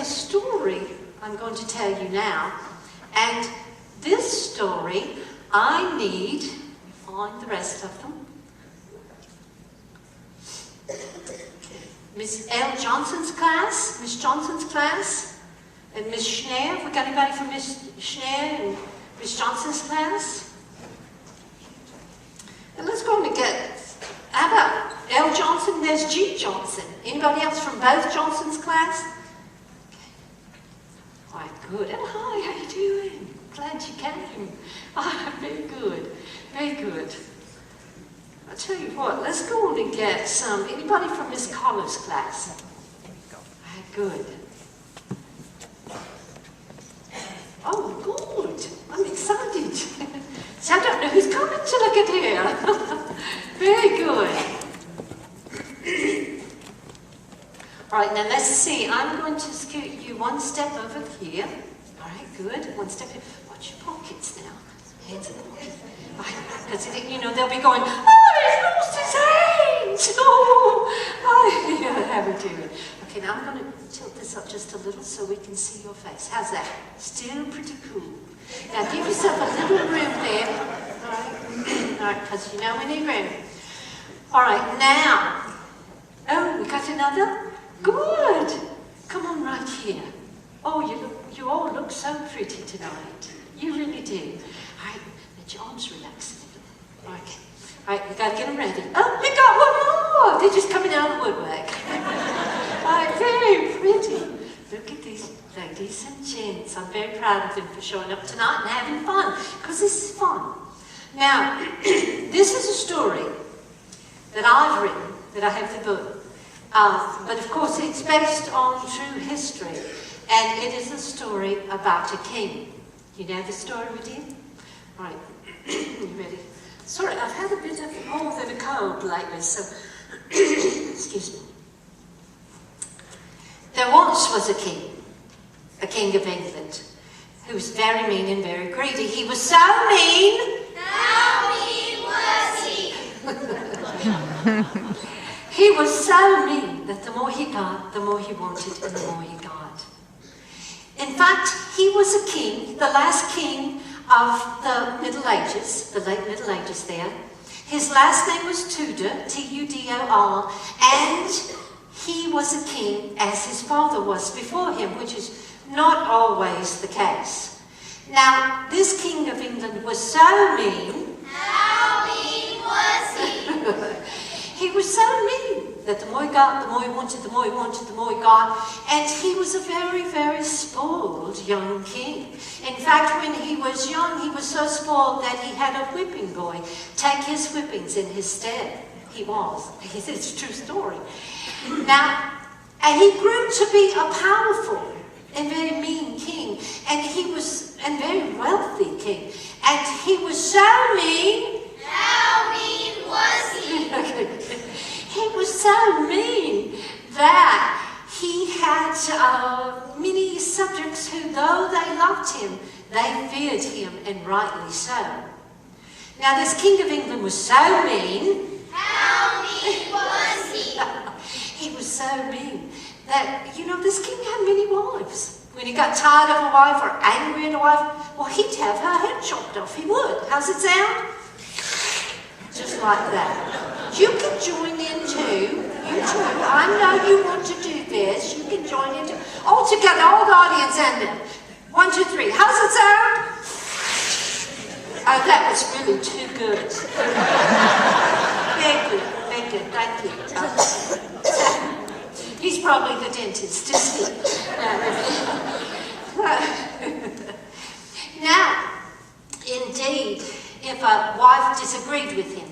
a story I'm going to tell you now. And this story, I need to find the rest of them. Miss L. Johnson's class, Miss Johnson's class, and Miss Schneer. Have we got anybody from Miss Schneer and Miss Johnson's class? And let's go and get, how about L. Johnson? There's G. Johnson. Anybody else from both Johnson's class? Okay. All right, good. And hi, how you doing? Glad you came. Ah, very good, very good. I'll tell you what, let's go on and get some, anybody from Miss Collar's class? Right, good. Oh, good. I'm excited. So I don't know who's coming to look at here. Very good. All right, now let's see. I'm going to scoot you one step over here. All right, good. One step here. Watch your pockets now. Hands in the pockets. Because you know they'll be going, oh, he's lost his hands. Oh, yeah, how we doing? Okay, now I'm going to tilt this up just a little so we can see your face. How's that? Still pretty cool. Now give yourself a little room there. All right, because you know we need room. All right, now. Oh, we got another? Good. Come on right here. Oh, you all look so pretty tonight. You really do. All right. Let your arms relax a little. Okay. All right, we got to get them ready. Oh, we got one more. They're just coming out of the woodwork. All right, very pretty. Look at these ladies and gents. I'm very proud of them for showing up tonight and having fun, because this is fun. Now, this is a story that I've written, that I have the book. But of course, it's based on true history. And it is a story about a king. You know the story we did? All right. You ready? Sorry, I've had a bit of more than a cold lately, so excuse me. There once was a king of England, who was very mean and very greedy. He was so mean. How mean was he? He was so mean that the more he got, the more he wanted, and the more he got. In fact, he was a king, the last king of the Middle Ages, the late Middle Ages there. His last name was Tudor, T-U-D-O-R, and he was a king as his father was before him, which is not always the case. Now, this king of England was so mean. How mean was he? He was so mean that the more he got, the more he wanted, the more he wanted, the more he got. And he was a very, very spoiled young king. In fact, when he was young, he was so spoiled that he had a whipping boy take his whippings in his stead. He was. It's a true story. Now, and he grew to be a powerful and very mean king. And he was a very wealthy king. And he was so mean. How mean was he? He was so mean that he had many subjects who, though they loved him, they feared him, and rightly so. Now, this king of England was so mean. How mean was he? He was so mean that, you know, this king had many wives. When he got tired of a wife or angry at a wife, well, he'd have her head chopped off. He would. How's it sound? Just like that. You can join in too. You too. I know you want to do this. You can join in too. All together, all the audience and them. 1, 2, 3. How's it sound? Oh, that was really too good. Very good. Very good. Thank you. He's probably the dentist, isn't he? Now, indeed, if a wife disagreed with him,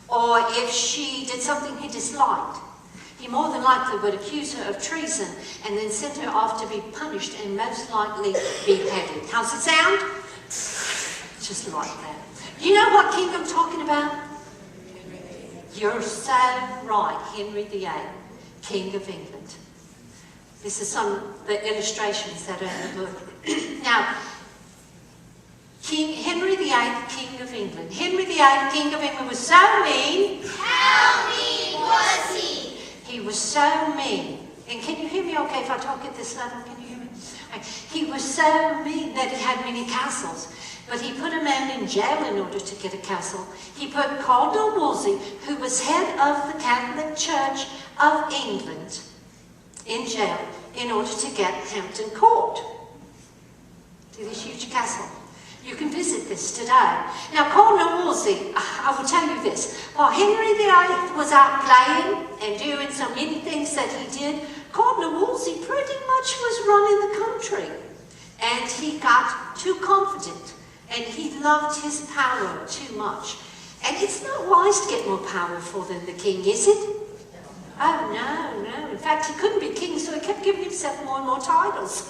or if she did something he disliked, he more than likely would accuse her of treason and then send her off to be punished and most likely beheaded. How's it sound? Just like that. You know what king I'm talking about? You're so right, Henry VIII, King of England. This is some of the illustrations that are in the book. Now, King Henry VIII, King of England. Henry VIII, King of England was so mean. How mean was he? He was so mean And can you hear me okay if I talk at this level? Can you hear me? He was so mean that he had many castles. But he put a man in jail in order to get a castle. He put Cardinal Wolsey, who was head of the Catholic Church of England, in jail in order to get Hampton Court. See this huge castle. You can visit this today. Now, Cardinal Wolsey, I will tell you this. While Henry VIII was out playing and doing so many things that he did, Cardinal Wolsey pretty much was running the country. And he got too confident. And he loved his power too much. And it's not wise to get more powerful than the king, is it? Oh, no. In fact, he couldn't be king, so he kept giving himself more and more titles.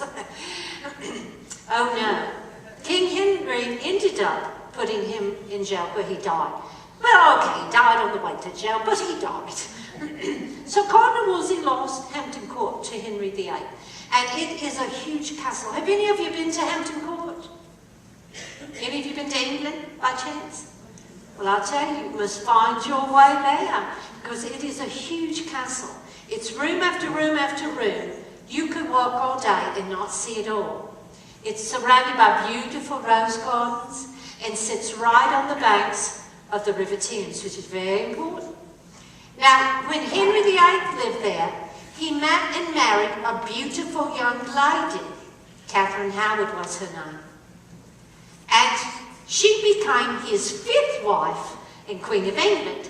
Oh, no. King Henry ended up putting him in jail where he died. Well, okay, he died on the way to jail, but he died. So Cardinal Wolsey lost Hampton Court to Henry VIII. And it is a huge castle. Have any of you been to Hampton Court? Any of you been to England by chance? Well, I'll tell you, you must find your way there, because it is a huge castle. It's room after room after room. You could walk all day and not see it all. It's surrounded by beautiful rose gardens and sits right on the banks of the River Thames, which is very important. Now, when Henry VIII lived there, he met and married a beautiful young lady. Catherine Howard was her name. And she became his 5th wife and Queen of England.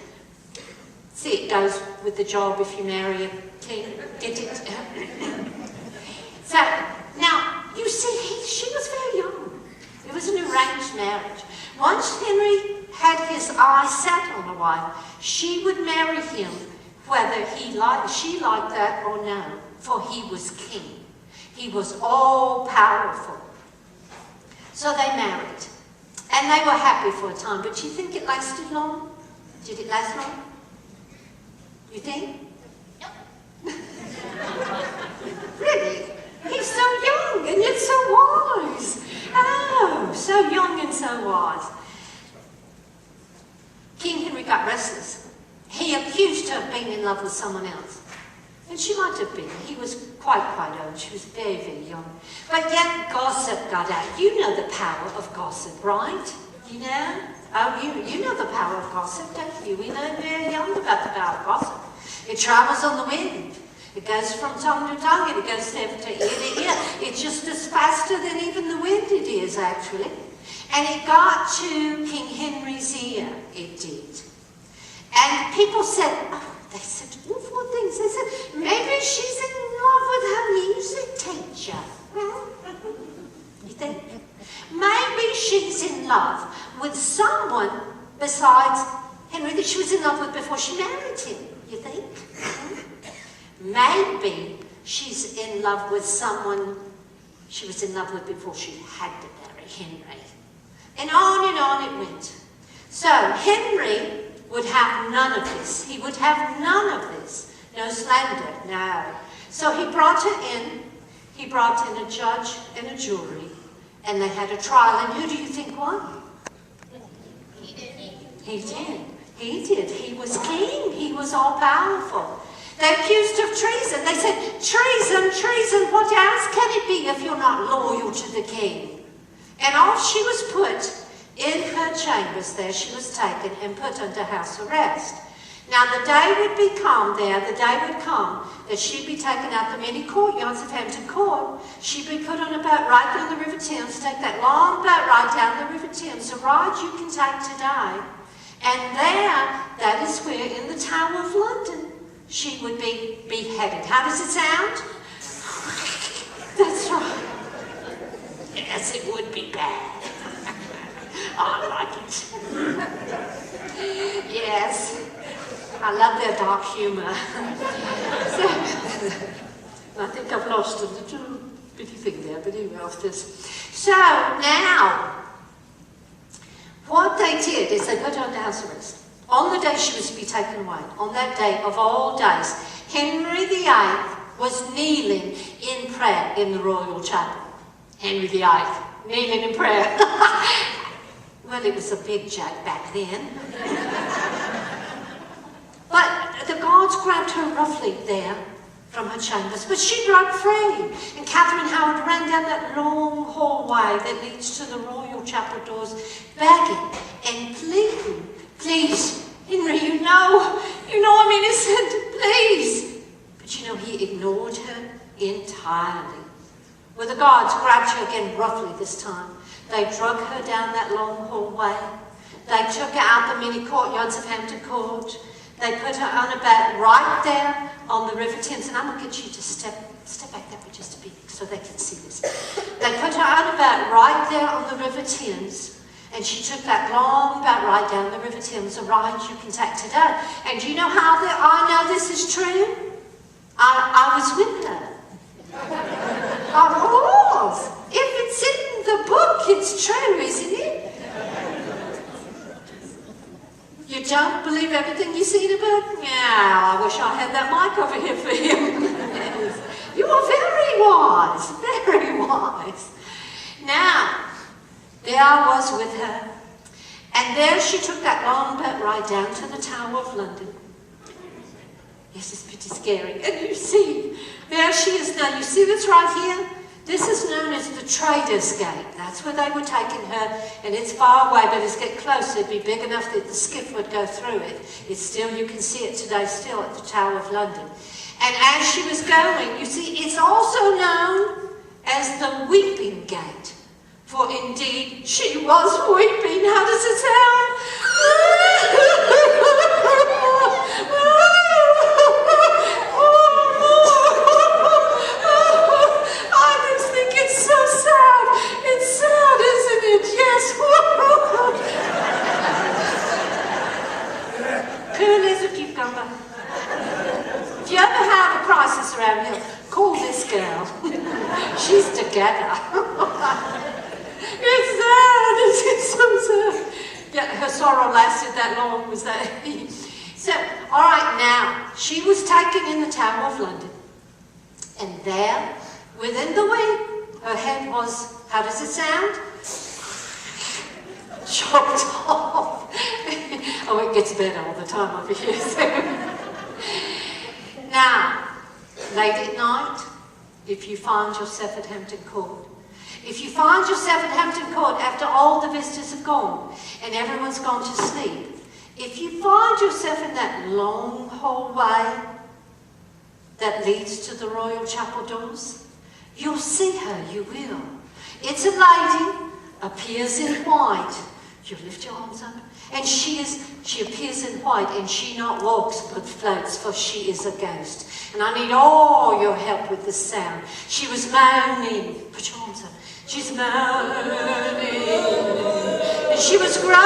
See, it goes with the job if you marry a king. Get it? So, now, you see, she was very young. It was an arranged marriage. Once Henry had his eye set on a wife, she would marry him whether she liked that or no, for he was king. He was all-powerful. So they married, and they were happy for a time, but do you think it lasted long? Did it last long? You think? Nope. Really? He's so young and yet so wise. Oh, so young and so wise. King Henry got restless. He accused her of being in love with someone else. And she might have been. He was quite old. She was very, very young. But yet gossip got out. You know the power of gossip, right? You know? Oh, you know the power of gossip, don't you? We know very young about the power of gossip. It travels on the wind. It goes from tongue to tongue, and it goes from ear to ear. It's just as faster than even the wind it is, actually. And it got to King Henry's ear. It did. And people said, they said awful things. They said, maybe she's in love with her music teacher. You think? Maybe she's in love with someone besides Henry that she was in love with before she married him. You think? Maybe she's in love with someone she was in love with before she had to marry Henry. And on it went. So Henry would have none of this. He would have none of this. No slander, no. So he brought her in. He brought in a judge and a jury, and they had a trial. And who do you think won? He did. He did. He did. He was king. He was all-powerful. They accused of treason. They said, treason, treason, what else can it be if you're not loyal to the king? And off she was put in her chambers there. She was taken and put under house arrest. Now the day would become the day would come that she'd be taken out the many courtyards of Hampton Court. She'd be put on a boat right down the River Thames, take that long boat right down the River Thames, a ride you can take today. And there, that is where, in the Tower of London, she would be beheaded. How does it sound? That's right. Yes, it would be bad. I like it. Yes. I love their dark humor. I think I've lost a little bitty thing there, but anyway, off this. So now, what they did is they put her under house arrest. On the day she was to be taken away, on that day of all days, Henry VIII was kneeling in prayer in the royal chapel. Henry VIII, kneeling in prayer. Well, it was a big jack back then. But the guards grabbed her roughly there from her chambers, but she broke free. And Catherine Howard ran down that long hallway that leads to the Royal Chapel doors, begging and pleading, "Please, Henry, you know I'm innocent, please." But he ignored her entirely. Well, the guards grabbed her again roughly this time. They drug her down that long hallway. They took her out the many courtyards of Hampton Court. They put her on a bed right there on the River Thames. And I'm going to get you to step back that way just a bit so they can see this. They put her on a bed right there on the River Thames. And she took that long boat right down the River Thames, a ride you can take today. And do you know how I know this is true? I was with her. Of course. If it's in the book, it's true, isn't it? You don't believe everything you see in a book? Yeah, I wish I had that mic over here for you. Yes. You are very wise, very wise. Now, there I was with her, and there she took that long boat ride down to the Tower of London. Yes, it's pretty scary. And you see, there she is now. You see this right here? This is known as the Traders' Gate. That's where they were taking her, and it's far away, but as it gets closer, it'd be big enough that the skiff would go through it. It's still, you can see it today still at the Tower of London. And as she was going, you see, it's also known as the Weeping Gate. For indeed, she was weeping. How does it sound? I just think it's so sad. It's sad, isn't it? Yes. Cool as a cucumber. If you ever have a crisis around here, call this girl. She's together. It's sad, it's so sad. Yeah, her sorrow lasted that long, was that? So, all right, now, she was taken in the Tower of London. And there, within the week, her head was, how does it sound? Chopped off. Oh, it gets better all the time over here. So. Now, late at night, if you find yourself at Hampton Court, if you find yourself at Hampton Court after all the visitors have gone and everyone's gone to sleep, if you find yourself in that long hallway that leads to the Royal Chapel doors, you'll see her, you will. It's a lady, appears in white. You lift your arms up. And she appears in white, and she not walks but floats, for she is a ghost. And I need all your help with this sound. She was moaning. Put your arms up. She's moaning. And she was groaning.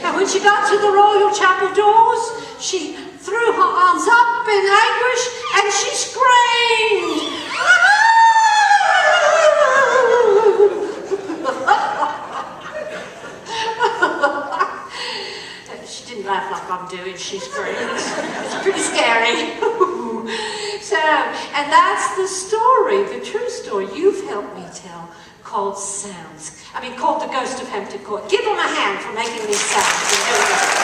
And when she got to the Royal Chapel doors, she threw her arms up in anguish, and she screamed. She didn't laugh like I'm doing, she screamed. It's pretty scary. So, and that's the story, the true story you've helped me tell, called The Ghost of Hampton Court. Give them a hand for making these sounds.